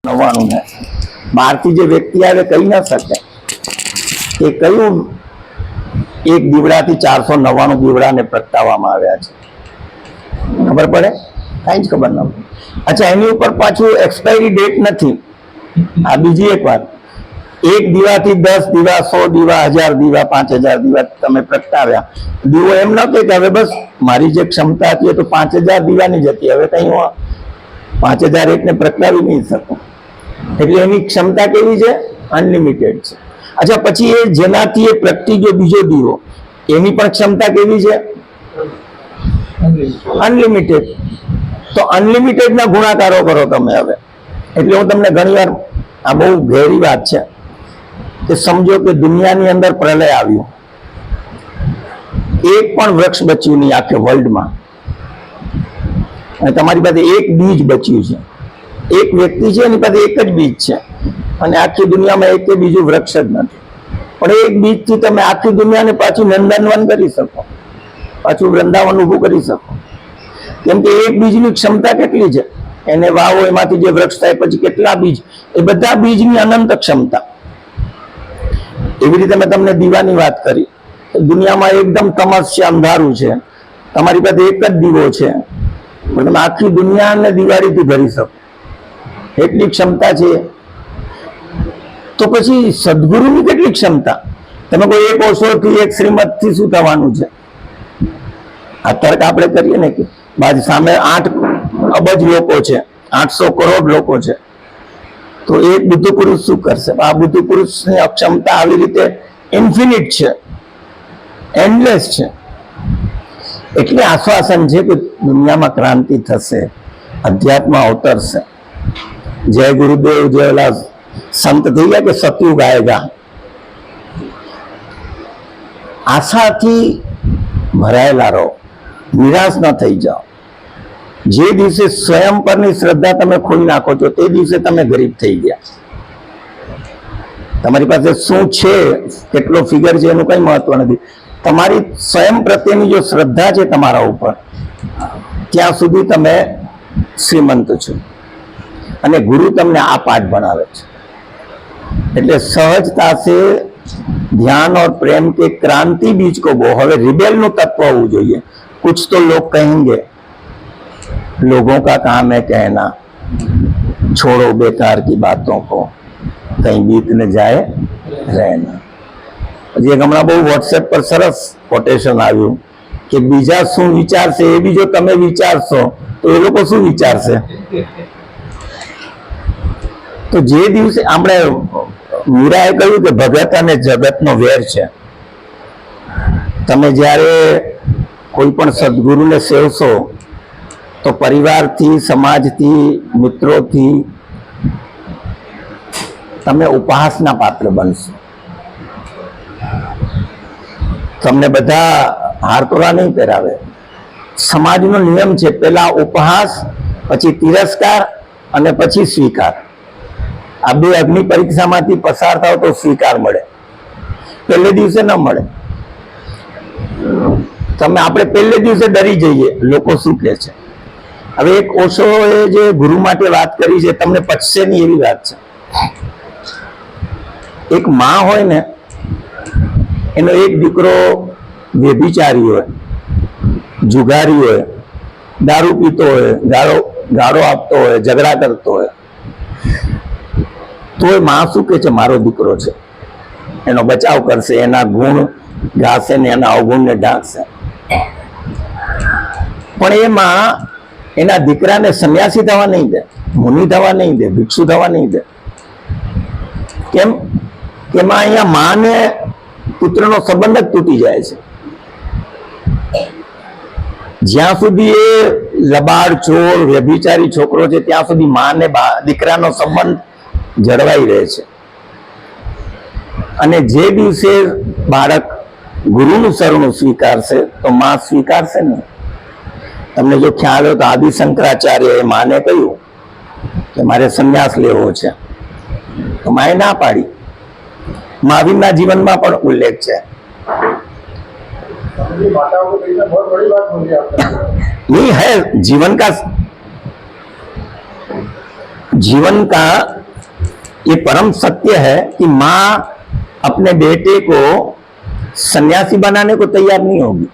નવાનું ને બહારથી જે વ્યક્તિ આવે કહી ના શકે કે કયું એક દીવડાથી 499 દીવડાને પ્રગટાવવામાં આવ્યા છે, ખબર પડે? કઈ જ ખબર ન પડે. અચ્છા, એની ઉપર પાછું એક્સપાયરી ડેટ નથી. આ બીજી એક વાત, એક દીવાથી 10 દીવા, 100 દીવા, 1000 દીવા, 5000 દીવા તમે પ્રગટાવ્યા. દીવો એમ ન કે હવે બસ મારી જે ક્ષમતા હતી એ તો 5000 દીવાની જ હતી, હવે કઈ હું 5001 ને પ્રગટાવી નહીં શકું. એટલે એની ક્ષમતા કેવી છે? અનલિમિટેડ છે. અચ્છા, પછી એ જેનાથી એ પ્રગટી ગયો બીજો દીવો, એની પણ ક્ષમતા કેવી છે? અનલિમિટેડ. તો અનલિમિટેડ ના ગુણાકારો કરો તમે હવે. એટલે હું તમને ઘણી વાર, આ બહુ ગહેરી વાત છે, કે સમજો કે દુનિયાની અંદર પ્રલય આવ્યું, એક પણ વૃક્ષ બચ્યું નહીં આખે વર્લ્ડમાં, અને તમારી પાસે એક બીજ બચ્યું છે. એક વ્યક્તિ છે એની પાસે એક જ બીજ છે, અને આખી દુનિયામાં એક બીજું વૃક્ષ જ નથી. પણ એક બીજથી તમે આખી દુનિયાને પાછું નંદનવન કરી શકો, પાછું વૃંદાવન ઊભું કરી શકો. કેમ કે એક બીજની ક્ષમતા કેટલી છે? એને વાવો, એમાંથી જે વૃક્ષ થાય, પછી કેટલા બીજ, એ બધા બીજની અનંત ક્ષમતા. એવી રીતે મેં તમને દીવાની વાત કરી. દુનિયામાં એકદમ તમસ છે, અંધારું છે, તમારી પાસે એક જ દીવો છે, પણ તમે આખી દુનિયાને દિવાળીથી ભરી શકો, એટલી ક્ષમતા છે. તો પછી સદગુરુની કેટલી ક્ષમતા? તમે કોઈ એક ઓશોથી, એક શ્રીમદથી શું થવાનું છે? આ તર્ક આપણે કરીએ ને કે બાજુ સામે 8 અબજ લોકો છે, 800 કરોડ લોકો છે, તો એક બુદ્ધ પુરુષ શું કરશે? આ બુદ્ધ પુરુષની અક્ષમતા આવી રીતે ઇન્ફિનિટ છે, એન્ડલેસ છે. એટલે આશ્વાસન છે કે દુનિયામાં ક્રાંતિ થશે, અધ્યાત્મ અવતરશે. જય ગુરુદેવ, જય ઓલા સંત થઈ ગયા કે સતયુગ આયેગા. આશાથી ભરાયેલા રહો, નિરાશ ન થઈ જાઓ. જે દિવસે સ્વયં પરની શ્રદ્ધા તમે ખોઈ નાખો છો, તે દિવસે તમે ગરીબ થઈ ગયા. તમારી પાસે શું છે, કેટલો ફિગર છે, એનું કઈ મહત્વ નથી. તમારી સ્વયં પ્રત્યેની જો શ્રદ્ધા છે તમારા ઉપર, ત્યાં સુધી તમે શ્રીમંત છો. અને ગુરુ તમને આ પાઠ ભણાવે છે. એટલે सहजता से ध्यान और प्रेम के क्रांति बीज को बो. હવે रिबेल નું तत्व હોવું જોઈએ. कुछ तो लोग कहेंगे, लोगों का काम है कहना, छोड़ो बेकार की बातों को, कहीं बीत न जाए रहना. હજી એક હમણાં બહુ વોટ્સએપ પર સરસ કોટેશન આવ્યું કે બીજા શું વિચારશે એ બી જો તમે વિચારશો તો એ લોકો શું વિચારશે. તો જે દિવસે આપણે મીરાએ કહ્યું કે ભગત અને જગતનો વેર છે. તમે જ્યારે કોઈ પણ સદગુરુને સેવશો તો પરિવારથી, સમાજથી, મિત્રોથી તમે ઉપહાસના પાત્ર બનશો. તમને બધા હારતોરા નહીં પહેરાવે. સમાજનો નિયમ છે, પેલા ઉપહાસ, પછી તિરસ્કાર અને પછી સ્વીકાર. આ બે અગ્નિ પરીક્ષામાંથી પસાર થાવ તો સ્વીકાર મળે, પહેલે દિવસે ન મળે. આપણે પહેલે દિવસે ડરી જઈએ, લોકો શું કહે છે. હવે એક ઓશોએ જે ગુરુ માટે વાત કરી છે, તમને પચશે નહીં એવી વાત છે. એક માં હોય ને, એનો એક દીકરો વ્યભિચારી હોય, જુગારી હોય, દારૂ પીતો હોય, ગાળો આપતો હોય, ઝઘડા કરતો હોય, તો એ માં શું કે છે? મારો દીકરો છે, એનો બચાવ કરશે, એના ગુણ ગાશે ને એના અવગુણને ઢાંકશે. પણ એ માં એના દીકરાને સંન્યાસી થવા નહીં દે, મુનિ થવા નહીં દે, ભિક્ષુ થવા નહીં દે. કેમ? કે માં અહીંયા માને પુત્રનો સંબંધ જ તૂટી જાય છે. જ્યાં સુધી એ લબાડ, ચોર, વ્યભિચારી છોકરો છે, ત્યાં સુધી માને દીકરાનો સંબંધ જળવાઈ રહે છે. અને જે દિવસે બાળક ગુરુનું શરણું સ્વીકારશે તો માં સ્વીકારશે ને. તમને જો ખ્યાલ હોય તો આદિ શંકરાચાર્ય એ માને કહ્યું કે મારે સંન્યાસ લેવો છે, તો માએ ના પાડી. મહાવીરના જીવનમાં પણ ઉલ્લેખ છે. नहीं है जीवन का जीवन का ये परम सत्य है कि माँ अपने बेटे को सन्यासी बनाने को तैयार नहीं होगी।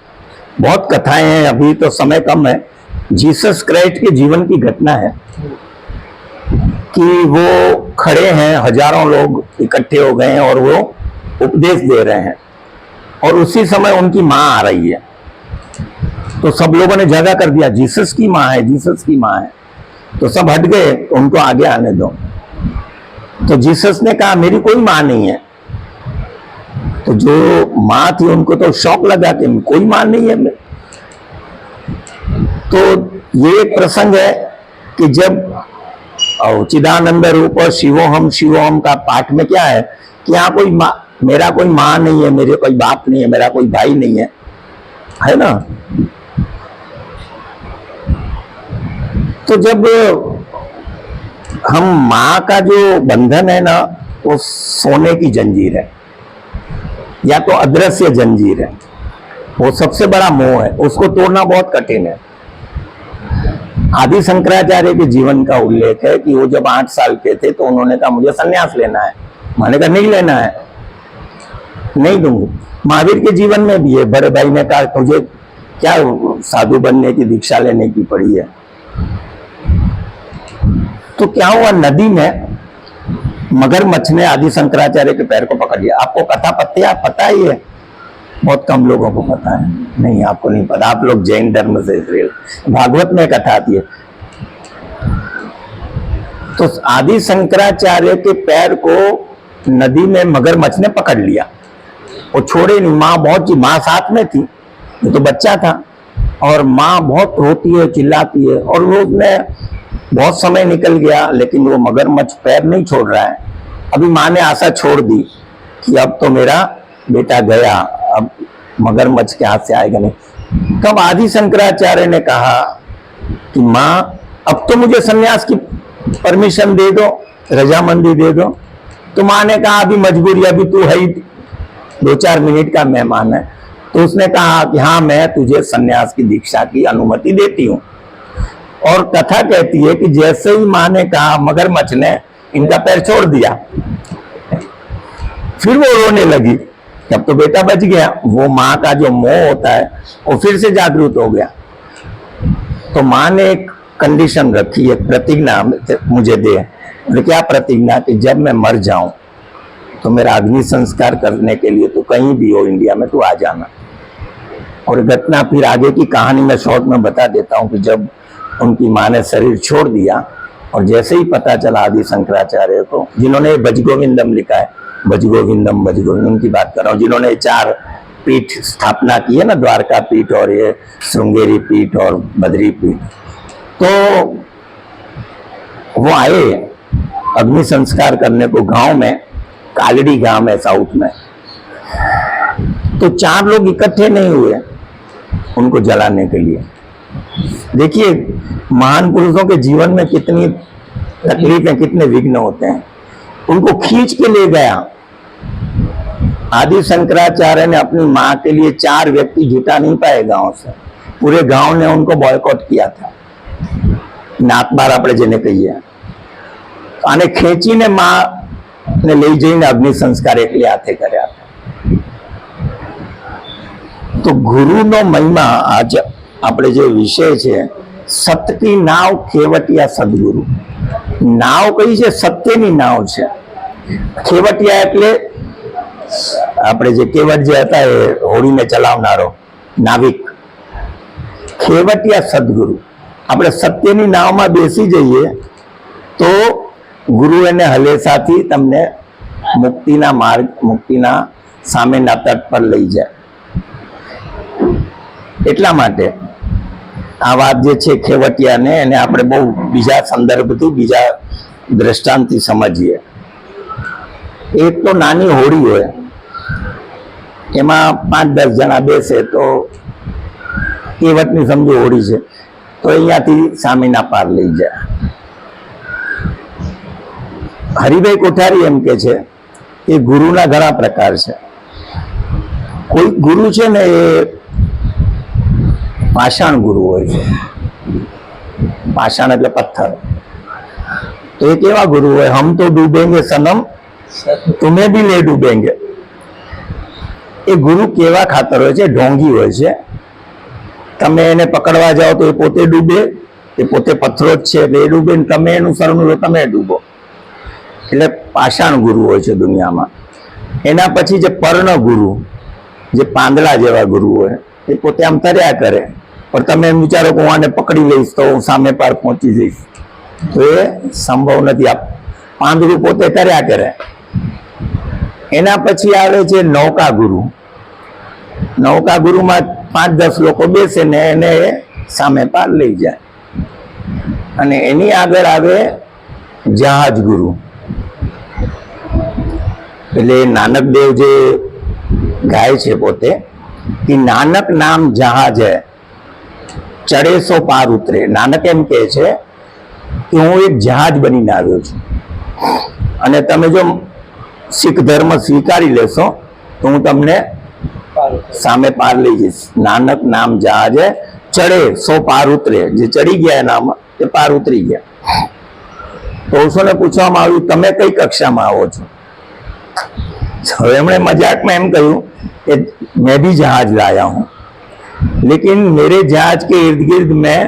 बहुत कथाएं हैं, अभी तो समय कम है। जीसस क्राइस्ट के जीवन की घटना है कि वो खड़े हैं, हजारों लोग इकट्ठे हो गए हैं और वो उपदेश दे रहे हैं, और उसी समय उनकी माँ आ रही है। तो सब लोगों ने जगह कर दिया, जीसस की माँ है, जीसस की माँ है। तो सब हट गए, उनको आगे आने दो। तो जीसस ने कहा मेरी कोई माँ नहीं है। तो जो माँ थी उनको तो शौक लगा कि कोई माँ नहीं है। तो ये एक प्रसंग है कि जब चिदानंद रूप और शिवोहम का पाठ में क्या है कि यहाँ कोई माँ, मेरा कोई माँ नहीं है, मेरे कोई बाप नहीं है, मेरा कोई भाई नहीं है ना। तो जब हम माँ का जो बंधन है ना, वो सोने की जंजीर है या तो अदृश्य जंजीर है, वो सबसे बड़ा मोह है, उसको तोड़ना बहुत कठिन है। आदि शंकराचार्य के जीवन का उल्लेख है कि वो जब 8 साल के थे तो उन्होंने कहा मुझे सन्यास लेना है। मैंने कहा नहीं लेना है, नहीं दूंगा। महावीर के जीवन में भी है, बड़े भाई ने कहा तुझे क्या साधु बनने की दीक्षा लेने की पड़ी है। तो क्या हुआ, नदी में मगरमच्छ ने आदि शंकराचार्य के पैर को पकड़ लिया। आपको कथा पता ही है, बहुत कम लोगों को पता है। नहीं, आपको नहीं पता, आप लोग जैन धर्म से, भागवत में कथा आती है। तो आदि शंकराचार्य के पैर को नदी में मगरमच्छ ने पकड़ लिया, वो छोड़े नहीं। माँ बहुत, माँ साथ में थी, ये तो बच्चा था, और माँ बहुत रोती है, चिल्लाती है, और वो उसने बहुत समय निकल गया लेकिन वो मगरमच्छ पैर नहीं छोड़ रहा है। अभी माँ ने आशा छोड़ दी कि अब तो मेरा बेटा गया, अब मगरमच्छ के हाथ से आएगा नहीं। तब आदि शंकराचार्य ने कहा कि माँ अब तो मुझे सन्यास की परमिशन दे दो, रजामंदी दे दो। तो माँ ने कहा अभी मजबूरी, अभी तू है ही 2-4 मिनट का मेहमान है। तो उसने कहा कि हाँ, मैं तुझे सन्यास की दीक्षा की अनुमति देती हूँ। और कथा कहती है कि जैसे ही माँ ने कहा, मगरमच्छ ने इनका पैर छोड़ दिया। फिर वो रोने लगी, अब तो बेटा बच गया। वो माँ का जो मोह होता है वो फिर से जागृत हो गया। तो माँ ने एक कंडीशन रखी, एक प्रतिज्ञा मुझे दे। बोले क्या प्रतिज्ञा? कि जब मैं मर जाऊं तो मेरा अग्नि संस्कार करने के लिए तो कहीं भी हो इंडिया में तू आ जाना। और घटना फिर आगे की कहानी मैं शॉर्ट में बता देता हूँ कि जब उनकी माँ ने शरीर छोड़ दिया और जैसे ही पता चला आदि शंकराचार्य को, जिन्होंने भजगोविंदम लिखा है, भजगोविंदम उनकी बात कर रहा हूँ, जिन्होंने 4 पीठ स्थापना की है ना, द्वारका पीठ और ये श्रृंगेरी पीठ और बद्री पीठ। तो वो आए अग्नि संस्कार करने को गांव में, कालड़ी गांव है साउथ में। तो 4 लोग इकट्ठे नहीं हुए उनको जलाने के लिए। देखिए महान पुरुषों के जीवन में कितनी तकलीफें, कितने विघ्न होते हैं। उनको खींच के ले गया। आदि शंकराचार्य ने अपनी माँ के लिए 4 व्यक्ति जुटा नहीं पाए गांव से, पूरे गांव ने उनको बॉयकॉट किया था। नाक बार આપણે જેને કહીએ, અને ખેંચીને માને લઈ જઈને અગ્નિ સંસ્કાર એકલી હાથે કર્યા હતા। તો ગુરુનો મહિમા આજ આપણે જે વિષય છે, સતની નાવ ખેવટિયા સદગુરુ। નાવ કઈ છે? સત્યની નાવ છે। ખેવટિયા એટલે આપણે જે કેવટ જે હતા એ હોડીને ચલાવનારો નાવિક, ખેવટિયા સદગુરુ। આપણે સત્યની નાવમાં બેસી જઈએ તો ગુરુ એને હલેસાથી તમને મુક્તિના માર્ગ, મુક્તિના સામેના તટ પર લઈ જાય। એટલા માટે આ વાત જે છે ખેવટિયાને, એને આપણે બહુ બીજા સંદર્ભથી, બીજા દ્રષ્ટાંતથી સમજીએ। એક તો નાની હોડી હોય, એમાં 5-10 જણા બેસે તો કેવટની સમજો હોડી છે, તો અહીંયાથી સામેના પાર લઈ જાય। હરિભાઈ કોઠારી એમ કે છે કે ગુરુના ઘણા પ્રકાર છે। કોઈ ગુરુ છે ને એ પાષાણ ગુરુ હોય છે। પાષાણ એટલે પથ્થર। તો એ કેવા ગુરુ હોય? હમ તો ડૂબેંગે સનમ, તુમે ભી લે ડૂબેંગે. એ ગુરુ કેવા ખાતર હોય છે? ઢોંગી હોય છે. તમે એને પકડવા જાઓ તો એ પોતે ડૂબે, એ પોતે પથ્થરો જ છે એટલે એ ડૂબે, ને તમે એનું સરનું લો તમે ડૂબો. એટલે પાષાણ ગુરુ હોય છે દુનિયામાં. એના પછી જે પર્ણ ગુરુ, જે પાંદડા જેવા ગુરુ હોય, એ પોતે આમ તર્યા કરે, પણ તમે એમ વિચારો કે હું આને પકડી લઈશ તો હું સામે પાર પહોંચી જઈશ, તો એ સંભવ નથી. આ પાંદડું પોતે તર્યા કરે. એના પછી આવે છે નૌકા ગુરુ. નૌકા ગુરુમાં 5-10 લોકો બેસે ને એને સામે પાર લઈ જાય. અને એની આગળ આવે જહાજ ગુરુ. એટલે નાનક દેવ જે ગાય છે પોતે કે નાનક નામ જહાજ હે, ચડે સો પાર ઉતરે. નાનક એમ કહે છે કે હું એક જહાજ બનીને આવ્યો છું, અને તમે જો શીખ ધર્મ સ્વીકારી લેશો તો હું તમને સામે પાર લઈ જઈશ. નાનક નામ જહાજ હે, ચડે સો પાર ઉતરે. જે ચડી ગયા એનામાં એ પાર ઉતરી ગયા. તો ઓશોને પૂછવામાં આવ્યું તમે કઈ કક્ષામાં આવો છો? હવે એમણે मजाक में એમ કહ્યું कि मैं भी जहाज लाया हूं, लेकिन मेरे जहाज के इर्द गिर्द मैं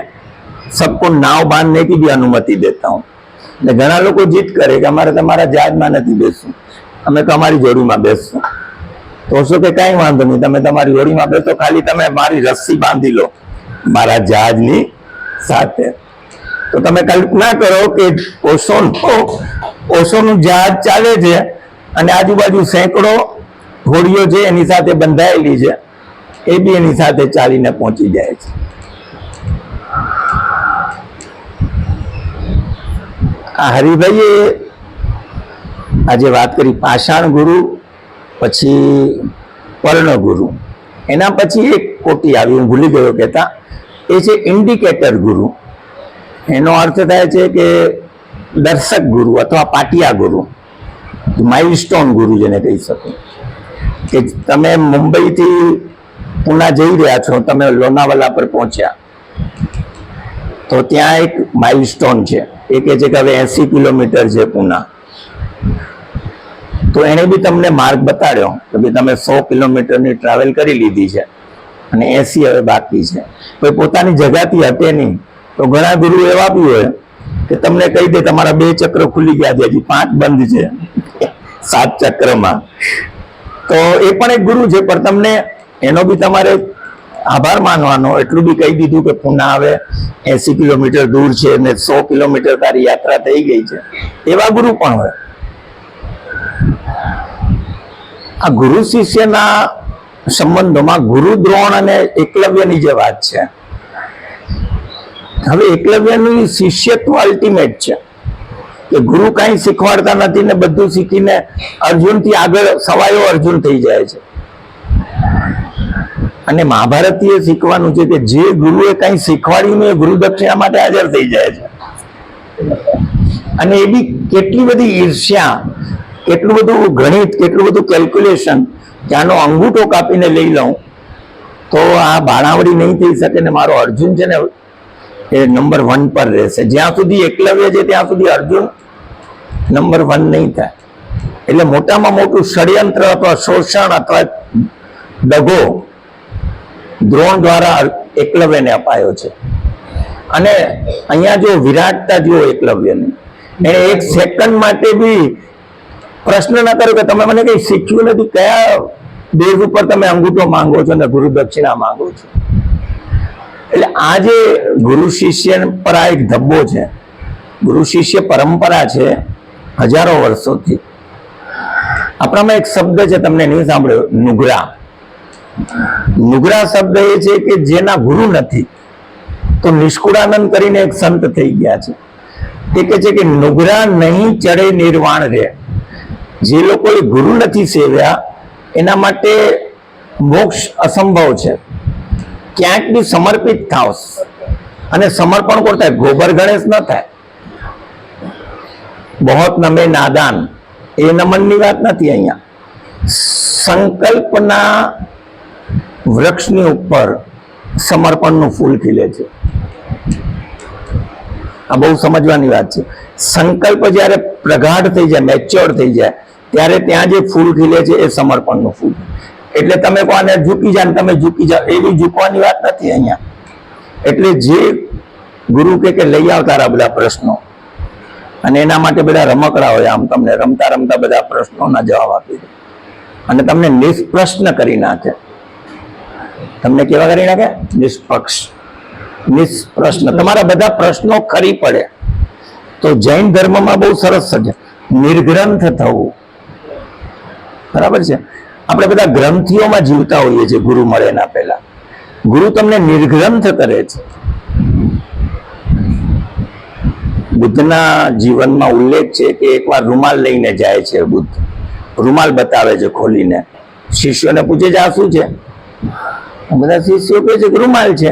सबको नाव बांधने की भी अनुमति देता हूं. એટલે ઘણા લોકો જીદ કરે કે અમારે તમારા જહાજમાં નથી બેસવું, અમે તમારી જોડીમાં બેસશું. તો શું કે કઈ વાંધો નહીં, તમે તમારી જોડીમાં બેસો, ખાલી તમે મારી રસ્સી બાંધી લો મારા જહાજની સાથે. તો તમે કલ્પના કરો કે ઓશોનું જહાજ ચાલે છે અને આજુબાજુ સેંકડો હોડીઓ છે એની સાથે બંધાયેલી છે, એ બી એની સાથે ચાલીને પહોંચી જાય છે. આ હરિભાઈએ આજે વાત કરી પાષાણ ગુરુ, પછી પર્ણ ગુરુ. એના પછી એક કોટી આવી, હું ભૂલી ગયો કહેતા, એ છે ઇન્ડિકેટર ગુરુ. એનો અર્થ થાય છે કે દર્શક ગુરુ અથવા પાટિયા ગુરુ, માઇલસ્ટોન ગુરુ જેને કહી શકો. કે તમે મુંબઈથી પુના જઈ રહ્યા છો, તમે લોનાવાલા પર પહોંચ્યા તો ત્યાં એક માઇલસ્ટોન છે. એ કહે છે કે હવે 80 કિલોમીટર છે પુના. તો એને બી તમને માર્ગ બતાડ્યો કે ભાઈ તમે 100 કિલોમીટરની ટ્રાવેલ કરી લીધી છે અને 80 હવે બાકી છે. કોઈ પોતાની જગ્યાથી હટે નહીં. તો ઘણા ગુરુ એવા બી હોય કે તમને કહી દે તમારા 2 ચક્ર ખુલી ગયા છે, હજી 5 બંધ છે 7 ચક્રમાં. તો એ પણ એક ગુરુ છે, પણ તમને એનો બી તમારે આભાર માનવાનો. એટલું બી કહી દીધું કે પુના હવે 80 કિલોમીટર દૂર છે અને 100 કિલોમીટર તારી યાત્રા થઈ ગઈ છે. એવા ગુરુ પણ હોય. આ ગુરુ શિષ્યના સંબંધોમાં ગુરુ દ્રોણ અને એકલવ્યની જે વાત છે, હવે એકલવ્યનું શિષ્યત્વ અલ્ટિમેટ છે કે ગુરુ કઈ શીખવાડતા નથી ને બધું શીખીને અર્જુનથી આગળ સવાયો અર્જુન થઈ જાય છે. અને મહાભારતીય શીખવાનું છે કે જે ગુરુએ કઈ શીખવાડ્યું એ ગુરુ દક્ષિણા માટે હાજર થઈ જાય છે. અને એ બી કેટલી બધી ઈર્ષ્યા, કેટલું બધું ગણિત, કેટલું બધું કેલ્ક્યુલેશન કે આનો અંગૂઠો કાપીને લઈ લઉં તો આ બાણાવડી નહીં થઈ શકે ને મારો અર્જુન છે ને એ નંબર 1 પર રહેશે. જ્યાં સુધી એકલવ્ય છે ત્યાં સુધી અર્જુન નંબર 1 નહીં થાય. એટલે મોટામાં મોટું ષડયંત્ર અથવા શોષણ અથવા દગો દ્રોણ દ્વારા એકલવ્યને અપાયો છે. અને અહીંયા જો વિરાટતા જુઓ એકલવ્યને, એને 1 સેકન્ડ માટે બી પ્રશ્ન ન કર્યો કે તમે મને કઈ શીખ્યું નથી, કયા દેવ ઉપર તમે અંગૂઠો માંગો છો ને ગુરુ દક્ષિણા માંગો છો. એટલે આ જે ગુરુ શિષ્ય પર આ એક ધબ્બો છે. ગુરુ શિષ્ય પરંપરા છે હજારો વર્ષોથી. આપણામાં એક શબ્દ છે, તમને નહીં સાંભળ્યો, નુગરા. નુગરા શબ્દ એ છે કે જેના ગુરુ નથી. તો નિષ્કુળાનંદ કરીને એક સંત થઈ ગયા છે, તે કહે છે કે નુગરા નહીં ચડે નિર્વાણ રે. જે લોકોએ ગુરુ નથી સેવ્યા એના માટે મોક્ષ અસંભવ છે. ક્યાંક બી સમર્પિત થાવ અને સમર્પણ કોણ થાય? ગોબર ગણેશ ન થાય. બહોત નમે નાદાન એ નમનની વાત નથી. અહીંયા સંકલ્પના વૃક્ષની ઉપર સમર્પણનું ફૂલ ખીલે છે. આ બહુ સમજવાની વાત છે. સંકલ્પ જ્યારે પ્રગાઢ થઈ જાય, મેચ્યોર થઈ જાય, ત્યારે ત્યાં જે ફૂલ ખીલે છે એ સમર્પણનું ફૂલ. એટલે તમે કોને ઝૂકી જાય, તમે ઝૂકી જાઓ, એવી ઝૂકવાની વાત નથી અહીંયા. એટલે જે ગુરુ કે લઈ આવ તારા બધા પ્રશ્નો, અને એના માટે બધા રમકડા હોય, આમ તમને રમતા રમતા બધા પ્રશ્નોના જવાબ આપી દે અને તમને નિષ્પ્રશ્ન કરી નાખે. તમને કેવા કરી નાખે? નિષ્પ્રશ્ન. તમારા બધા પ્રશ્નો ખરી પડે. તો જૈન ધર્મમાં બહુ સરસ છે નિર્ગ્રંથ થવું. બરાબર છે? આપણે બધા ગ્રંથિઓમાં જીવતા હોઈએ છીએ ગુરુ મળે એના પહેલા. ગુરુ તમને નિર્ગ્રંથ કરે છે. બુદ્ધના જીવનમાં ઉલ્લેખ છે કે એકવાર રૂમાલ લઈને જાય છે બુદ્ધ, રૂમાલ બતાવે છે ખોલીને, શિષ્યોને પૂછે છે આ શું છે? બધા શિષ્યો કહે છે કે રૂમાલ છે.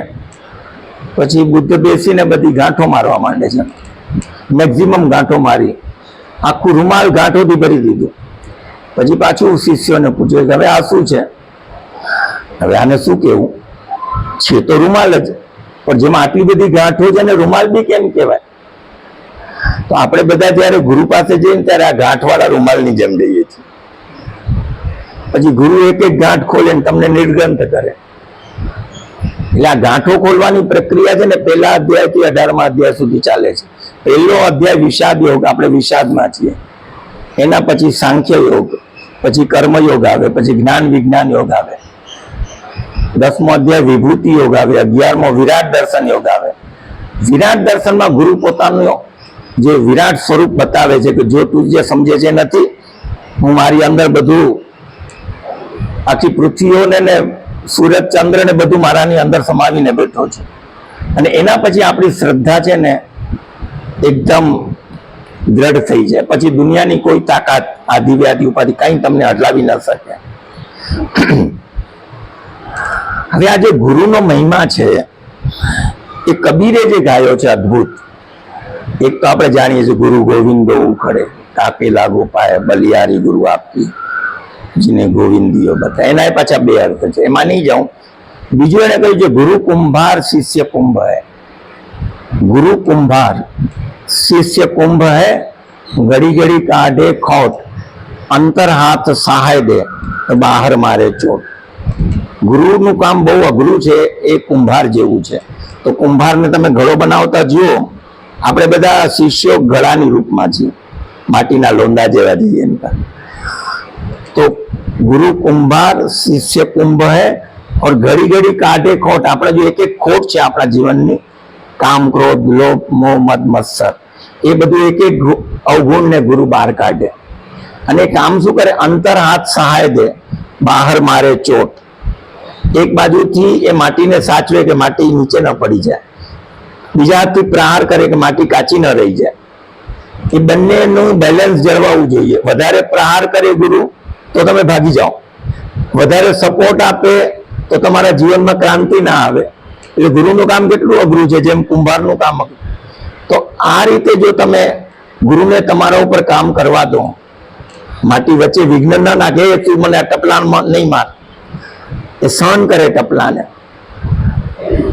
પછી બુદ્ધ બેસીને બધી ગાંઠો મારવા માંડે છે, મેક્સિમમ ગાંઠો મારી આખું રૂમાલ ગાંઠોથી ભરી દીધું. પછી પાછું શિષ્યોને પૂછ્યું કે હવે આ શું છે? હવે આને શું કેવું? છે તો રૂમાલ જ, પણ જેમાં આટલી બધી ગાંઠો છે ને રૂમાલ બી કેમ કહેવાય? તો આપણે બધા જયારે ગુરુ પાસે જઈને ત્યારે આ ગાંઠવાળા રૂમાલની જેમ જઈએ છીએ. પછી ગુરુ એક એક ગાંઠ ખોલે ને તમને નિર્ગ્રંથ કરે. એટલે આ ગાંઠો ખોલવાની પ્રક્રિયા છે ને પહેલા અધ્યાયથી 18મા અધ્યાય સુધી ચાલે છે. પહેલો અધ્યાય વિષાદ યોગ, આપણે વિષાદમાં છીએ. એના પછી સાંખ્ય યોગ, પછી કર્મયોગ આવે, પછી જ્ઞાન વિજ્ઞાન યોગ આવે. 10મો અધ્યાય વિભૂતિ યોગ આવે. 11મો વિરાટ દર્શન યોગ આવે. વિરાટ દર્શનમાં ગુરુ પોતાનું જે વિરાટ સ્વરૂપ બતાવે છે કે જો તું જે સમજે છે નથી, હું મારી અંદર બધું આખી પૃથ્વીઓને ને સૂરજ ચંદ્ર ને બધું મારાની અંદર સમાવીને બેઠો છે. અને એના પછી આપણી શ્રદ્ધા છે ને એકદમ દ્રઢ થઈ જાય. પછી દુનિયાની કોઈ તાકાત, આધિ વ્યાધિ ઉપાધિ કઈ તમને હલાવી ન શકે. હવે આ જે ગુરુનો મહિમા છે એ કબીરે જે ગાયો છે અદ્ભુત. એક તો આપણે જાણીએ છીએ ગુરુ ગોવિંદો ઉખડે, કાપે લાગો પાય, બલિયારી ગુરુ આપી, જેને ગોવિંદીઓ બતા. એના પાછા બે અર્થ છે, એમાં નહીં જાઉં. બીજું એને કહ્યું છે ગુરુ કુંભાર શિષ્ય કુંભ હે. ગુરુ કુંભાર શિષ્ય કુંભ હે, ઘડી ઘડી કાઢે ખોટ, અંતર હાથ સહાય દે તો બહાર મારે ચોટ. ગુરુનું કામ બહુ અઘરું છે, એ કુંભાર જેવું છે. તો કુંભારને તમે ઘડો બનાવતા જુઓ, આપણે બધા શિષ્યો ઘડાની રૂપમાં છીએ, માટીના લોંદા જેવા જઈએ. તો ગુરુ કુંભાર શિષ્ય કુંભ હે और घड़ी घड़ी काटे खोट. આપણે જો એક એક ખોટ છે આપણા જીવનની, કામ ક્રોધ લોભ મોહ મદ મત્સર, એ બધું એક એક અવગુણ ને ગુરુ બહાર કાઢે. અને કામ શું કરે? અંતર હાથ સહાય દે, બહાર મારે ચોટ. એક બાજુથી એ માટીને સાચવે કે માટી નીચે ન પડી જાય, બીજા હાથથી પ્રહાર કરે કે માટી કાચી ન રહી જાય. એ બંનેનું બેલેન્સ જળવાવું જોઈએ. વધારે પ્રહાર કરે ગુરુ તો તમે ભાગી જાઓ, વધારે સપોર્ટ આપે તો તમારા જીવનમાં ક્રાંતિ ના આવે. એટલે ગુરુનું કામ કેટલું અઘરું છે, જેમ કુંભારનું કામ અઘરું. તો આ રીતે જો તમે ગુરુને તમારા ઉપર કામ કરવા દો, માટી વચ્ચે વિઘ્ન ના નાખે, તું મને આ ટપલાન નહીં માર, એ સહન કરે ટપલાને,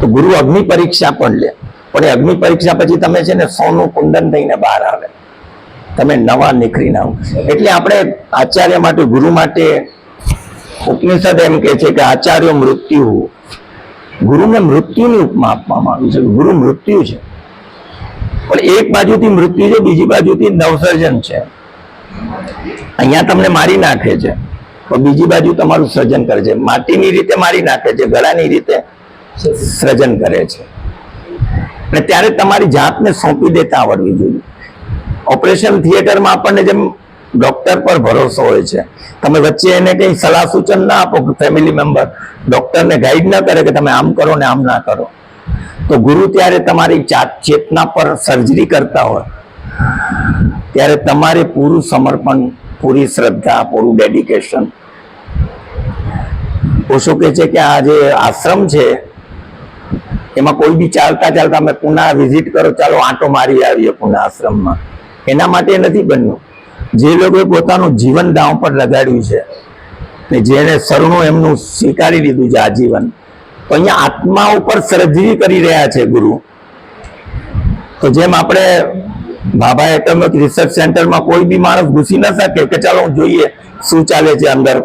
તો ગુરુ અગ્નિ પરીક્ષા પણ લે. પણ એ અગ્નિ પરીક્ષા પછી તમે છે ને સોનું કુંદન થઈને બહાર આવે, તમે નવા નીકળીને આવો. એટલે આપણે આચાર્ય માટે, ગુરુ માટે ઉપનિષદ એમ કે છે કે આચાર્ય મૃત્યુ. ગુરુને મૃત્યુની ઉપમા આપવામાં આવી છે. ગુરુ મૃત્યુ છે, પણ એક બાજુથી મૃત્યુ છે, બીજી બાજુથી નવસર્જન છે. અહીંયા તમને મારી નાખે છે, પણ બીજી બાજુ તમારું સર્જન કરે છે. માટીની રીતે મારી નાખે છે, ગળાની રીતે સર્જન કરે છે. અને ત્યારે તમારી જાતને સોંપી દેતા આવડવી જોઈએ. ઓપરેશન થિયેટરમાં આપણને જેમ ડોક્ટર પર ભરોસો હોય છે, તમે વચ્ચે એને કઈ સલાહ સૂચન ના આપો કે ફેમિલી મેમ્બર ડોક્ટરને ગાઈડ ના કરે કે તમે આમ કરો ને આમ ના કરો. તો ગુરુ ત્યારે તમારી ચેતના પર સર્જરી કરતા હોય ત્યારે તમારે પૂરું સમર્પણ, પૂરી શ્રદ્ધા, પૂરું ડેડિકેશન. ઓશો કહે છે કે આ જે આશ્રમ છે એમાં કોઈ બી ચાલતા ચાલતા અમે પુના વિઝિટ કરો, ચાલો આંટો મારી આવીએ પુના આશ્રમમાં, એના માટે નથી બન્યું. જે લોકોએ પોતાનું જીવન દાવ પર લગાડ્યું છે ને જેને શરણું એમનું સ્વીકારી લીધું છે આજીવન, તો અહીંયા આત્મા ઉપર સર્જરી કરી રહ્યા છે ગુરુ. તો જેમ આપણે ભાભા એટમિક રિસર્ચ સેન્ટરમાં કોઈ બી માણસ ઘૂસી ન શકે કે ચાલો જોઈએ શું ચાલે છે અંદર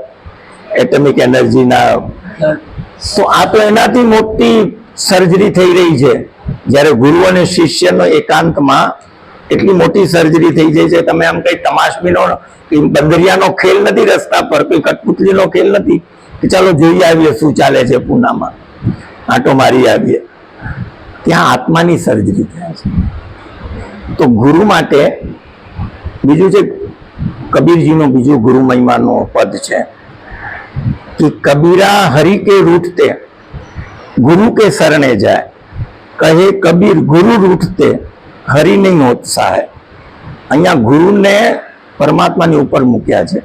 એટમિક એનર્જીના. તો આ તો એનાથી મોટી સર્જરી થઈ રહી છે. જ્યારે ગુરુ અને શિષ્યનો એકાંતમાં એટલી મોટી સર્જરી થઈ જાય છે. તમે આમ કઈ તમાશબીનો બંદરિયાનો ખેલ નથી, રસ્તા પર કોઈ કઠપુતલીનો ખેલ નથી કે ચાલો જોઈ આવીએ શું ચાલે છે પૂનામાં, આંટો મારી આવીએ. ત્યાં આત્માની સર્જરી થાય છે. તો ગુરુ માટે બીજું છે, કબીરજીનું બીજું ગુરુ મહિમાનું પદ છે कि कबीरा हरि के रूठते गुरु के शरणे जाए, कहे कबीर गुरु रूठते हरि नहीं होत सहाय. અહીંયા ગુરુને પરમાત્માની ઉપર મૂક્યા છે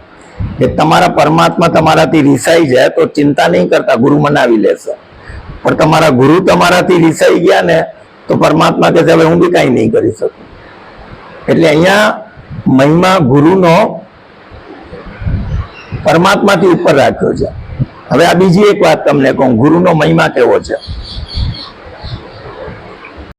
કે તમારા પરમાત્મા તમારાથી રીસાઈ જાય તો ચિંતા નહીં કરતા, ગુરુ મનાવી લેશે. પણ તમારા ગુરુ તમારાથી રીસાઈ ગયા ને તો પરમાત્મા કહે હવે હું બી કાંઈ નહીં કરી શકું. એટલે અહીંયા મહિમા ગુરુનો પરમાત્માથી ઉપર રાખ્યો છે. હવે આ બીજી એક વાત તમને કહું, ગુરુનો મહિમા કેવો છે.